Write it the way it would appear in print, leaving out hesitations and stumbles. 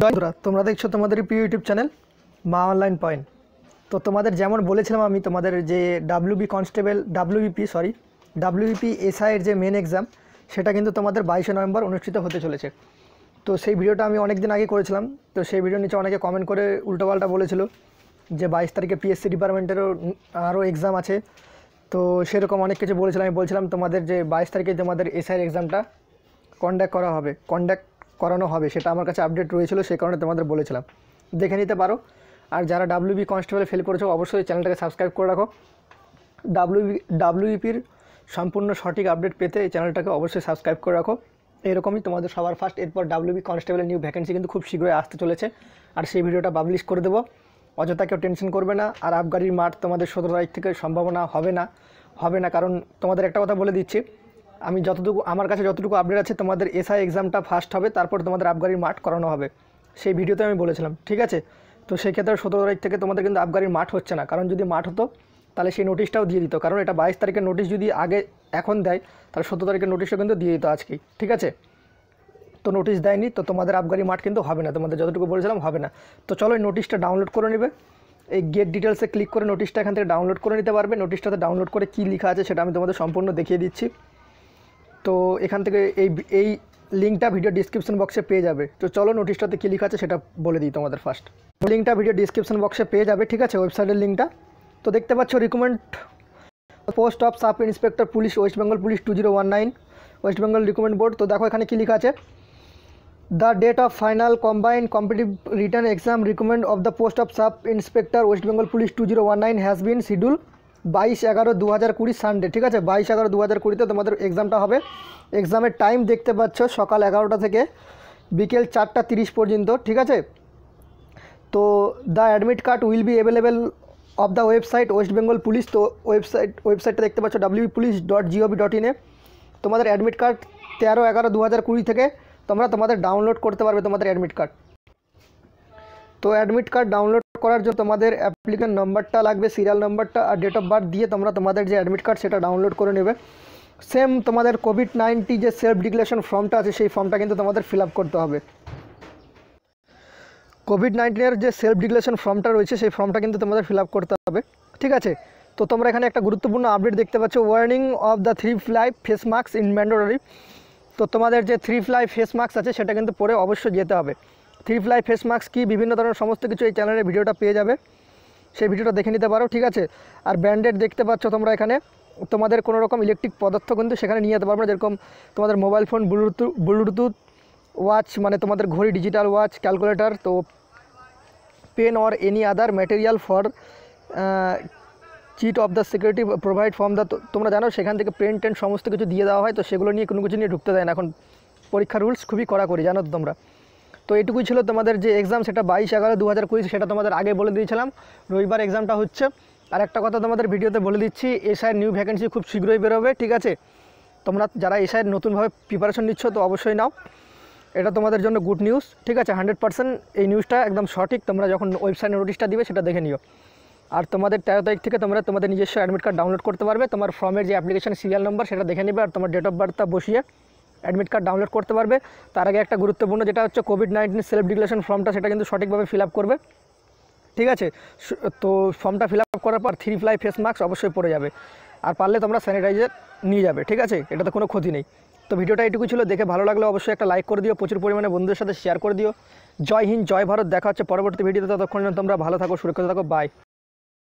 বন্ধুরা তোমরা দেখছো তোমাদের প্রিয় ইউটিউব চ্যানেল মা অনলাইন পয়েন্ট। তো তোমাদের যেমন বলেছিলাম আমি তোমাদের যে ডাব্লিউবিপি এসআইয়ের যে মেন এক্সাম সেটা কিন্তু তোমাদের 22শে নভেম্বর অনুষ্ঠিত হতে চলেছে। তো সেই ভিডিওটা আমি অনেক দিন আগে করেছিলাম। তো সেই ভিডিওর নিচে অনেকে কমেন্ট করে উল্টোপাল্টা বলেছিল যে 22 তারিখে পিএসসি ডিপার্টমেন্টেরও আরও এক্সাম আছে। তো সেরকম অনেক কিছু বলেছিলাম। আমি বলছিলাম তোমাদের যে 22 তারিখে তোমাদের এসআইয়ের এক্সামটা কন্ডাক্ট করানো হবে, সেটা আমার কাছে আপডেট রয়েছিল, সেই কারণে তোমাদের বলেছিলাম দেখে নিতে পারো। আর যারা ডাব্লিউবি কনস্টেবলে ফেল করেছো অবশ্যই চ্যানেলটাকে সাবস্ক্রাইব করে রাখো। ডাব্লিউবিপির সম্পূর্ণ সঠিক আপডেট পেতে এই চ্যানেলটাকে অবশ্যই সাবস্ক্রাইব করে রাখো। এরকমই তোমাদের সবার ফার্স্ট। এরপর ডাব্লিউবি কনস্টেবলের নিউ ভ্যাকেন্সি কিন্তু খুব শীঘ্রই আসতে চলেছে, আর সেই ভিডিওটা পাবলিশ করে দেবো। অযথা কেউ টেনশন করবে না। আর আবগারির মাঠ তোমাদের 17 তারিখ থেকে সম্ভাবনা হবে না, কারণ তোমাদের একটা কথা বলে দিচ্ছি, আমি আমার কাছে যতটুকু আপডেট আছে তোমাদের এসআই এক্সামটা ফার্স্ট হবে, তারপর তোমাদের আবগারির মাঠ করানো হবে, সেই ভিডিওতে আমি বলেছিলাম। ঠিক আছে, তো সেই ক্ষেত্রে 17 তারিখ থেকে তোমাদের কিন্তু আবগারির মাঠ হচ্ছে না, কারণ যদি মাঠ হতো তাহলে সেই নোটিশটাও দিয়ে দিত। কারণ এটা 22 তারিখের নোটিশ যদি এখন দেয় তাহলে 17 তারিখের নোটিশও কিন্তু দিয়ে দিত আজকেই। ঠিক আছে, তো নোটিশ দেয়নি, তো তোমাদের আবগারি মাঠ কিন্তু হবে না, তোমাদের যতটুকু বলেছিলাম হবে না। তো চলো এই নোটিশটা ডাউনলোড করে নেবে। এই গেট ডিটেলসে ক্লিক করে নোটিশটা এখান থেকে ডাউনলোড করে নিতে পারবে। নোটিশটাতে ডাউনলোড করে কী লেখা আছে সেটা আমি তোমাদের সম্পূর্ণ দেখিয়ে দিচ্ছি। তো এখান থেকে এই লিঙ্কটা ভিডিও ডিসক্রিপশন বক্সে পেয়ে যাবে। তো চলো নোটিশটাতে কী লেখা আছে সেটা বলে দিই তোমাদের ফার্স্ট। লিঙ্কটা ভিডিও ডিসক্রিপশন বক্সে পেয়ে যাবে। ঠিক আছে, ওয়েবসাইটের লিঙ্কটা। তো দেখতে পাচ্ছ recommend post of sub inspector police West Bengal police 2019 West Bengal recommend board. তো দেখো এখানে কী লেখা আছে, the date of final combined competitive written exam recommend of the post of sub inspector West Bengal police 2019 has been schedule 22/11/2020 Sunday. ঠিক আছে, 22/11/2020 তোমাদের এক্সামটা হবে। এক্সামের টাইম দেখতে পাচ্ছ সকাল 11টা থেকে বিকেল 4টা 30 পর্যন্ত। ঠিক আছে, তো the admit card will be available of the website West Bengal police. তো ওয়েবসাইটটা দেখতে পাচ্ছ wpolice.gov.in। তোমাদের অ্যাডমিট কার্ড 13/11/2020 থেকে তোমাদের ডাউনলোড করতে পারবে তোমাদের অ্যাডমিট কার্ড। তো অ্যাডমিট কার্ড ডাউনলোড করার জন্য তোমাদের অ্যাপ্লিকেশন নাম্বারটা লাগবে, সিরিয়াল নাম্বারটা আর ডেট অফ বার্থ দিয়ে তোমাদের যে অ্যাডমিট কার্ড সেটা ডাউনলোড করে নেবে। সেম তোমাদের কোভিড-19 যে সেলফ ডিক্লারেশন ফর্মটা আছে সেই ফর্মটা কিন্তু তোমাদের ফিল আপ করতে হবে। কোভিড-19-এর যে সেলফ ডিক্লারেশন ফর্মটা রয়েছে সেই ফর্মটা কিন্তু তোমাদের ফিল আপ করতে হবে। ঠিক আছে, তো তোমরা এখানে একটা গুরুত্বপূর্ণ আপডেট দেখতে পাচ্ছ, warning of the 3-ply face mask in mandatory. তো তোমাদের যে 3-ply ফেস মাস্ক আছে সেটা কিন্তু পরে অবশ্যই যেতে হবে। 3-ply ফেস মাস্ক কি, বিভিন্ন ধরনের সমস্ত কিছু এই চ্যানেলের ভিডিওটা পেয়ে যাবে, সেই ভিডিওটা দেখে নিতে পারো। ঠিক আছে, আর ব্যান্ডেড দেখতে পাচ্ছ তোমরা এখানে, তোমাদের কোনো রকম ইলেকট্রিক পদার্থ কিন্তু সেখানে নিয়ে যেতে পারবে না, যেরকম তোমাদের মোবাইল ফোন, ব্লুটুথ ওয়াচ মানে তোমাদের ঘড়ি, ডিজিটাল ওয়াচ, ক্যালকুলেটর, তো pen or any other material for cheat of the security provide from the. তোমরা জানো সেখান থেকে পেন টেন সমস্ত কিছু দিয়ে দেওয়া হয়, তো সেগুলো নিয়ে কোনো কিছু নিয়ে ঢুকতে দেয় না। এখন পরীক্ষার রুলস খুবই কড়াকড়ি, জানো তো তোমরা। তো এটুকুই ছিল তোমাদের যে এক্সাম, সেটা 22/11/2020, সেটা তোমাদের আগে বলে দিয়েছিলাম, রবিবার এক্সামটা হচ্ছে। আর একটা কথা তোমাদের ভিডিওতে বলে দিচ্ছি, এসআইয়ের নিউ ভ্যাকেন্সি খুব শীঘ্রই বেরোবে। ঠিক আছে, তোমরা যারা এসআইয়ের নতুনভাবে প্রিপারেশন নিচ্ছ তো অবশ্যই নাও, এটা তোমাদের জন্য গুড নিউজ। ঠিক আছে, 100% এই নিউজটা একদম সঠিক। তোমরা যখন ওয়েবসাইটে নোটিশটা দিবে সেটা দেখে নিও। আর তোমাদের 13 তারিখ থেকে তোমরা তোমাদের নিজস্ব অ্যাডমিট কার্ড ডাউনলোড করতে পারবে। তোমার ফর্মের যে অ্যাপ্লিকেশন সিরিয়াল নম্বর সেটা দেখে নেবে, আর তোমার ডেট অফ বার্থটা বসিয়ে অ্যাডমিট কার্ড ডাউনলোড করতে পারবে। তার আগে একটা গুরুত্বপূর্ণ যেটা হচ্ছে কোভিড-19 সেলফ ডিক্লারেশন ফর্মটা, সেটা কিন্তু সঠিকভাবে ফিল আপ করবে। ঠিক আছে, তো ফর্মটা ফিল আপ করার পর 3-ply ফেস মাস্ক অবশ্যই পরে যাবে, আর পারলে তোমরা স্যানিটাইজার নিয়ে যাবে। ঠিক আছে, এটাতে কোনো ক্ষতি নেই। তো ভিডিওটা এটুকু ছিল, দেখে ভালো লাগলে অবশ্যই একটা লাইক করে দিও, প্রচুর পরিমাণে বন্ধুদের সাথে শেয়ার করে দিও। জয় হিন্দ, জয় ভারত, দেখা হচ্ছে পরবর্তী ভিডিওতে। ততক্ষণ তোমরা ভালো থাকো, সুরক্ষিত থাকো, বাই।